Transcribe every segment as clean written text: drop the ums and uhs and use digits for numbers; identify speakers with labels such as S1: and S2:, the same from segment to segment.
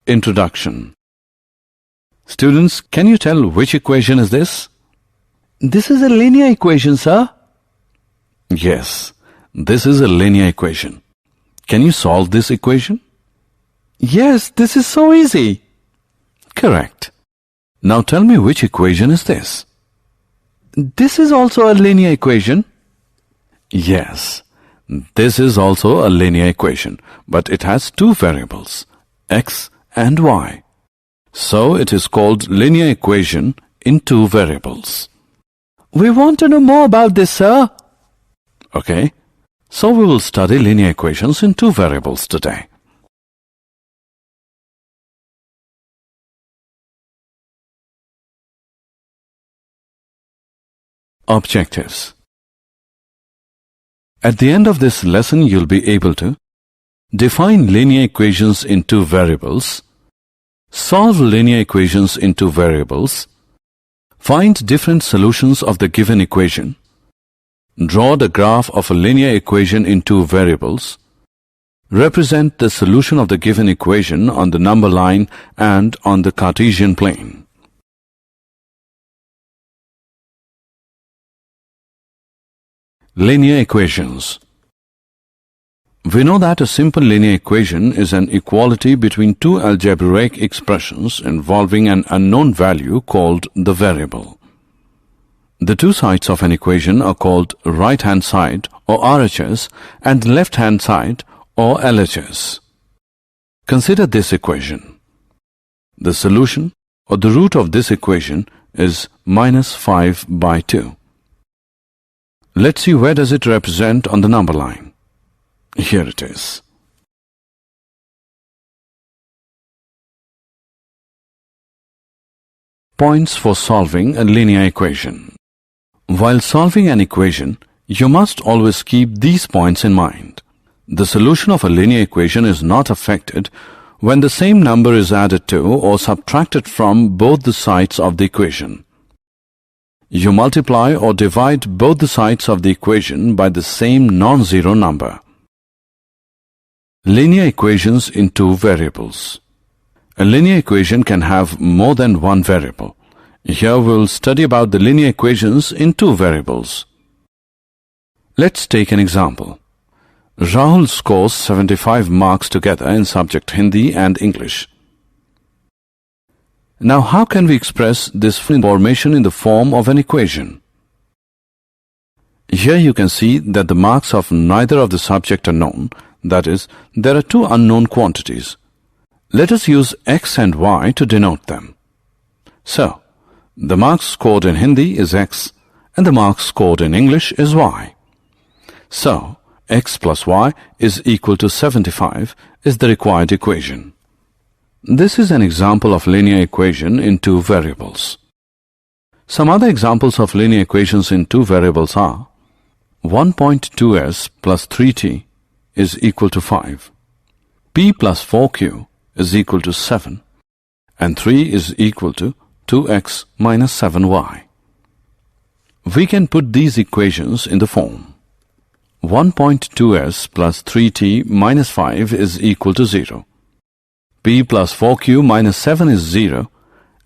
S1: Introduction. Students, can you tell which equation is this?
S2: This is a linear equation, sir.
S1: Yes, this is a linear equation. Can you solve this equation?
S2: Yes, this is so easy.
S1: Correct. Now tell me which equation is this?
S2: This is also a linear equation.
S1: Yes, this is also a linear equation, but it has two variables, x and y. So it is called linear equation in two variables.
S2: We want to know more about this, sir.
S1: Okay, so we will study linear equations in two variables today. Objectives. At the end of this lesson, you'll be able to define linear equations in two variables, solve linear equations in two variables, find different solutions of the given equation, draw the graph of a linear equation in two variables, represent the solution of the given equation on the number line and on the Cartesian plane. Linear equations. We know that a simple linear equation is an equality between two algebraic expressions involving an unknown value called the variable. The two sides of an equation are called right-hand side or RHS and left-hand side or LHS. Consider this equation. The solution or the root of this equation is -5/2. Let's see where does it represent on the number line. Here it is. Points for solving a linear equation. While solving an equation, you must always keep these points in mind. The solution of a linear equation is not affected when the same number is added to or subtracted from both the sides of the equation. You multiply or divide both the sides of the equation by the same non-zero number. Linear equations in two variables. A linear equation can have more than one variable. Here we will study about the linear equations in two variables. Let's take an example. Rahul scores 75 marks together in subject Hindi and English. Now how can we express this information in the form of an equation? Here you can see that the marks of neither of the subject are known, that is, there are two unknown quantities. Let us use x and y to denote them. So, the marks scored in Hindi is x and the marks scored in English is y. So, x plus y is equal to 75 is the required equation. This is an example of linear equation in two variables. Some other examples of linear equations in two variables are 1.2s plus 3t is equal to 5, p plus 4q is equal to 7, and 3 is equal to 2x minus 7y. We can put these equations in the form 1.2s plus 3t minus 5 is equal to 0. P plus 4q minus 7 is 0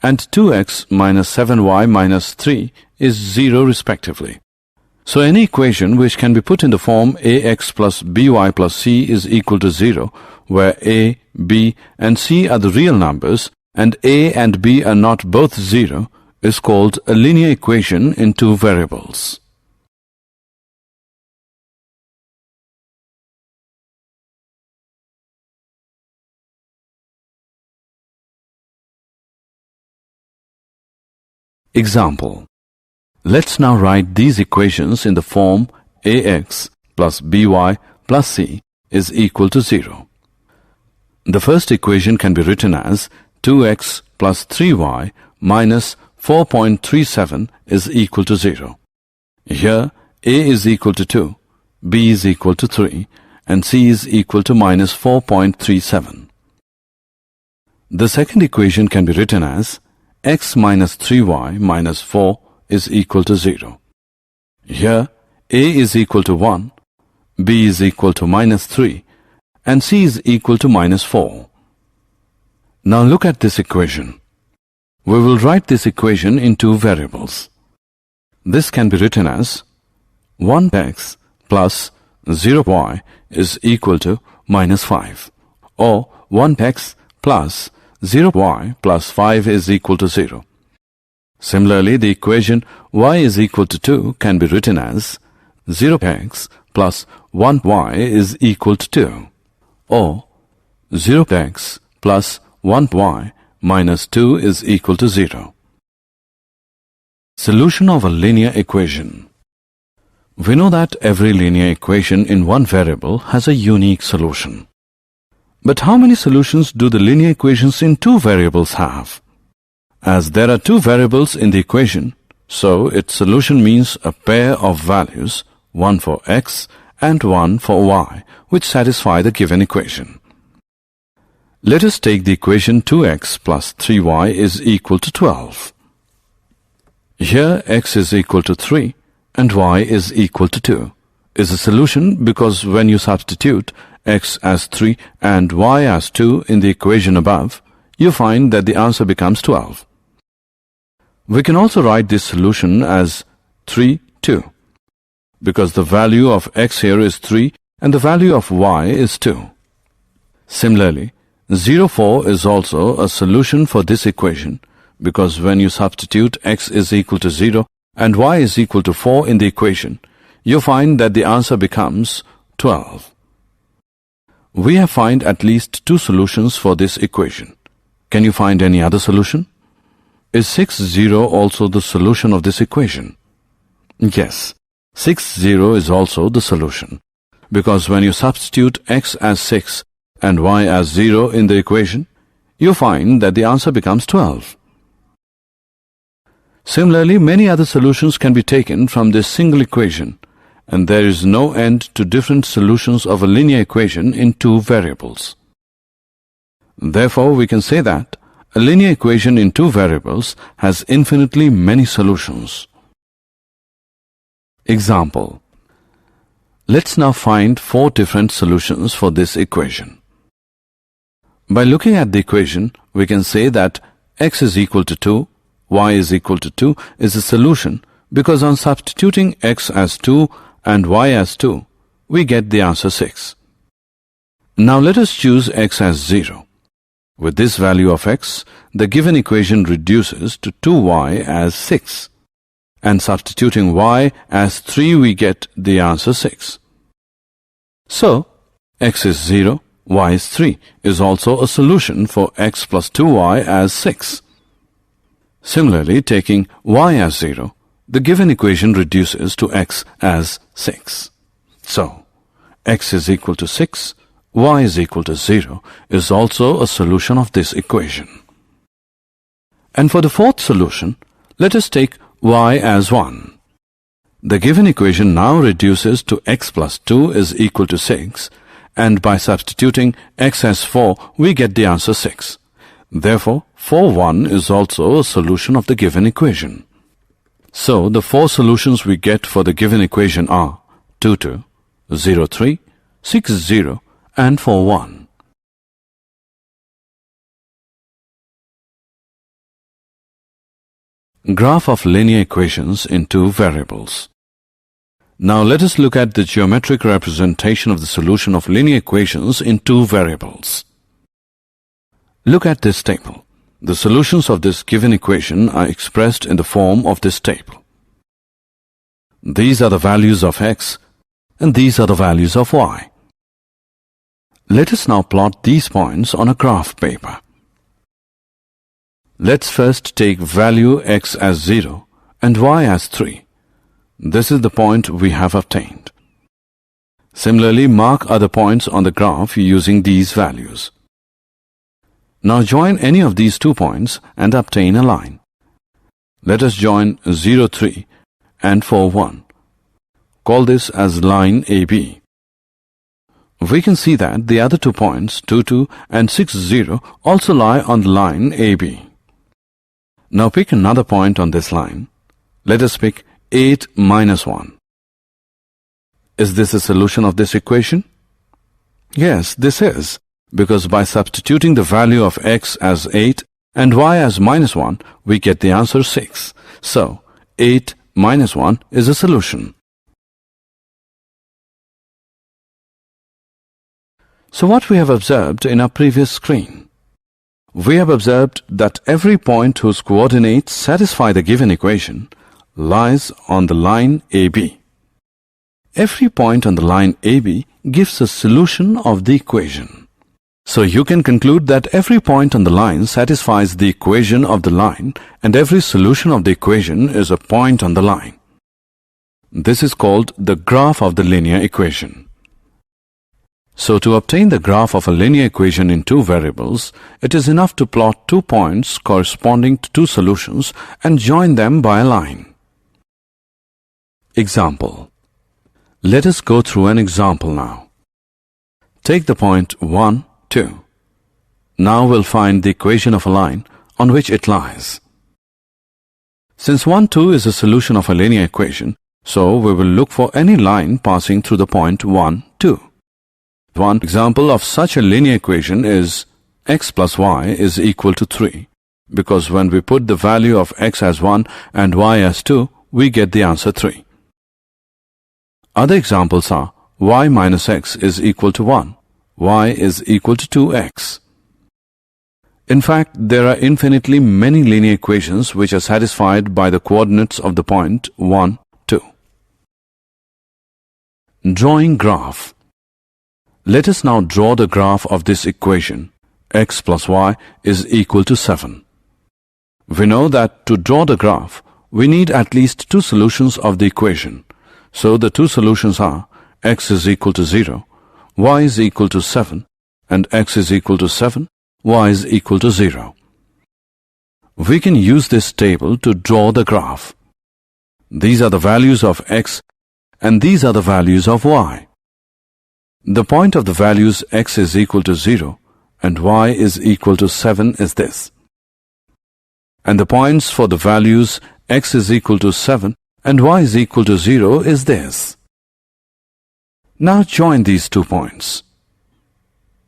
S1: and 2x minus 7y minus 3 is 0 respectively. So any equation which can be put in the form ax plus by plus c is equal to 0, where a, b and c are the real numbers and a and b are not both 0, is called a linear equation in two variables. Example. Let's now write these equations in the form ax plus by plus c is equal to 0. The first equation can be written as 2x plus 3y minus 4.37 is equal to 0. Here a is equal to 2, b is equal to 3 and c is equal to minus 4.37. The second equation can be written as x minus 3y minus 4 is equal to 0. Here, a is equal to 1, b is equal to minus 3, and c is equal to minus 4. Now look at this equation. We will write this equation in two variables. This can be written as 1x plus 0y is equal to minus 5, or 1x plus 0y plus 5 is equal to 0. Similarly, the equation y is equal to 2 can be written as 0x plus 1y is equal to 2, or 0x plus 1y minus 2 is equal to 0. Solution of a linear equation. We know that every linear equation in one variable has a unique solution. But how many solutions do the linear equations in two variables have? As there are two variables in the equation, so its solution means a pair of values, one for x and one for y, which satisfy the given equation. Let us take the equation 2x plus 3y is equal to 12. Here x is equal to 3 and y is equal to 2 is a solution because when you substitute x as 3 and y as 2 in the equation above, you find that the answer becomes 12. We can also write this solution as 3, 2, because the value of x here is 3 and the value of y is 2. Similarly, 0, 4 is also a solution for this equation because when you substitute x is equal to 0 and y is equal to 4 in the equation, you find that the answer becomes 12. We have found at least two solutions for this equation. Can you find any other solution? Is 6, 0 also the solution of this equation? Yes, 6, 0 is also the solution because when you substitute x as 6 and y as 0 in the equation, you find that the answer becomes 12. Similarly, many other solutions can be taken from this single equation, and there is no end to different solutions of a linear equation in two variables. Therefore, we can say that a linear equation in two variables has infinitely many solutions. Example. Let's now find four different solutions for this equation. By looking at the equation, we can say that x is equal to 2, y is equal to 2 is a solution because on substituting x as 2 and y as 2, we get the answer 6. Now let us choose x as 0. With this value of x, the given equation reduces to 2y as 6. And substituting y as 3, we get the answer 6. So, x is 0, y is 3 is also a solution for x plus 2y as 6. Similarly, taking y as 0, the given equation reduces to x as 6. So, x is equal to 6, y is equal to 0 is also a solution of this equation. And for the fourth solution, let us take y as 1. The given equation now reduces to x plus 2 is equal to 6, and by substituting x as 4, we get the answer 6. Therefore, 4, 1 is also a solution of the given equation. So, the four solutions we get for the given equation are 2, 2, 0, 3, 6, 0, and 4, 1. Graph of linear equations in two variables. Now let us look at the geometric representation of the solution of linear equations in two variables. Look at this table. The solutions of this given equation are expressed in the form of this table. These are the values of x and these are the values of y. Let us now plot these points on a graph paper. Let's first take value x as 0 and y as 3. This is the point we have obtained. Similarly, mark other points on the graph using these values. Now join any of these 2 points and obtain a line. Let us join 0, 3 and 4, 1. Call this as line AB. We can see that the other 2 points, 2, 2 and 6, 0, also lie on the line AB. Now pick another point on this line. Let us pick 8 minus 1. Is this a solution of this equation? Yes, this is, because by substituting the value of x as 8 and y as -1, we get the answer 6. So, 8 minus 1 is a solution. So what we have observed in our previous screen? We have observed that every point whose coordinates satisfy the given equation lies on the line AB. Every point on the line AB gives a solution of the equation. So you can conclude that every point on the line satisfies the equation of the line, and every solution of the equation is a point on the line. This is called the graph of the linear equation. So to obtain the graph of a linear equation in two variables, it is enough to plot 2 points corresponding to 2 solutions and join them by a line. Example. Let us go through an example now. Take the point 1, 2. Now we'll find the equation of a line on which it lies. Since 1, 2 is a solution of a linear equation, so we will look for any line passing through the point 1, 2. One example of such a linear equation is x plus y is equal to 3, because when we put the value of x as 1 and y as 2, we get the answer 3. Other examples are y minus x is equal to 1, y is equal to 2x. In fact, there are infinitely many linear equations which are satisfied by the coordinates of the point 1, 2. Drawing graph. Let us now draw the graph of this equation, x plus y is equal to 7. We know that to draw the graph, we need at least 2 solutions of the equation. So the 2 solutions are x is equal to 0, y is equal to 7, and x is equal to 7, y is equal to 0. We can use this table to draw the graph. These are the values of x and these are the values of y. The point of the values x is equal to 0 and y is equal to 7 is this. And the points for the values x is equal to 7 and y is equal to 0 is this. Now join these 2 points.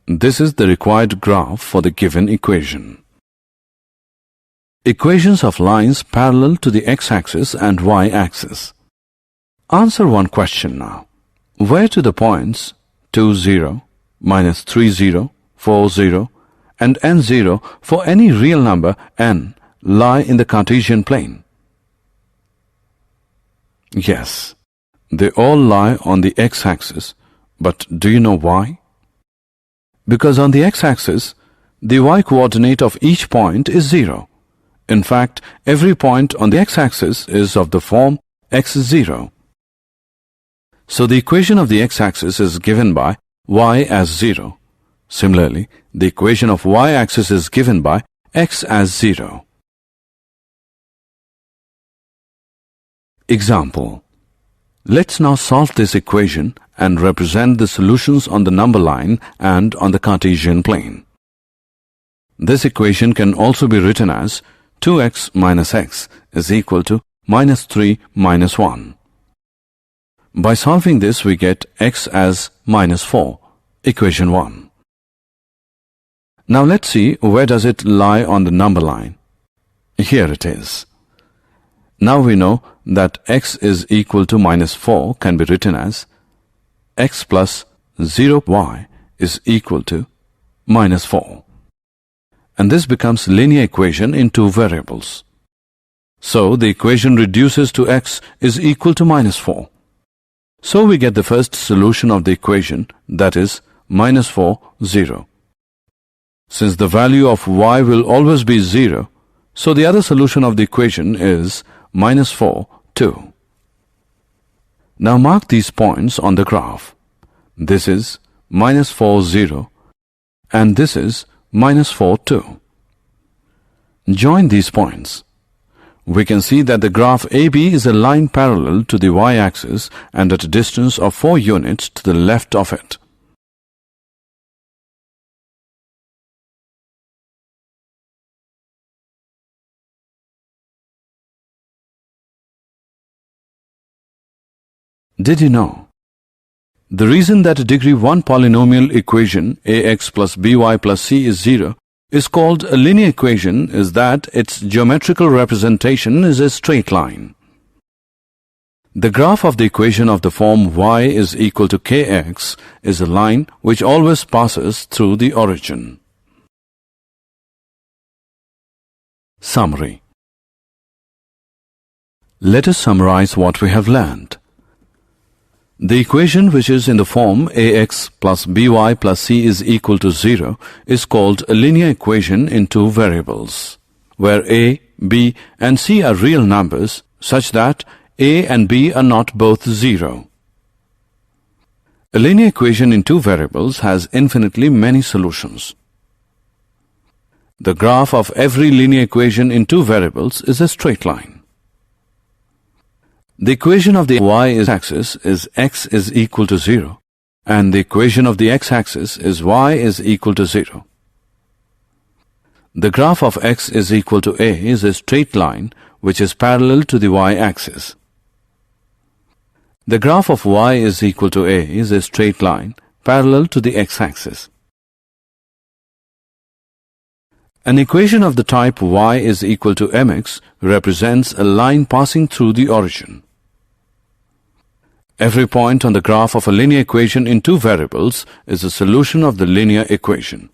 S1: This is the required graph for the given equation. Equations of lines parallel to the x-axis and y-axis. Answer one question now. Where do the points 2, 0, minus 3, 0, 4, 0, and n 0 for any real number n lie in the Cartesian plane? Yes, they all lie on the x-axis, but do you know why? Because on the x-axis, the y-coordinate of each point is 0. In fact, every point on the x-axis is of the form x is 0. So the equation of the x-axis is given by y as 0. Similarly, the equation of y-axis is given by x as 0. Example. Let's now solve this equation and represent the solutions on the number line and on the Cartesian plane. This equation can also be written as 2x minus x is equal to minus 3 minus 1. By solving this, we get x as minus 4, equation 1. Now let's see where does it lie on the number line. Here it is. Now we know that x is equal to minus 4 can be written as x plus 0y is equal to minus 4. And this becomes linear equation in 2 variables. So the equation reduces to x is equal to minus 4. So we get the first solution of the equation, that is minus 4, 0. Since the value of y will always be 0, so the other solution of the equation is minus 4, 2. Now mark these points on the graph. This is minus 4, 0 and this is minus 4, 2. Join these points. We can see that the graph AB is a line parallel to the y-axis and at a distance of 4 units to the left of it. Did you know The reason that a degree 1 polynomial equation ax plus by plus c is 0 is called a linear equation is that its geometrical representation is a straight line. The graph of the equation of the form y is equal to kx is a line which always passes through the origin. Summary. Let us summarize what we have learned. The equation which is in the form ax plus by plus c is equal to 0 is called a linear equation in two variables, where a, b and c are real numbers such that a and b are not both 0. A linear equation in two variables has infinitely many solutions. The graph of every linear equation in two variables is a straight line. The equation of the y-axis is x is equal to 0, and the equation of the x-axis is y is equal to 0. The graph of x is equal to a is a straight line which is parallel to the y-axis. The graph of y is equal to a is a straight line parallel to the x-axis. An equation of the type y is equal to mx represents a line passing through the origin. Every point on the graph of a linear equation in two variables is a solution of the linear equation.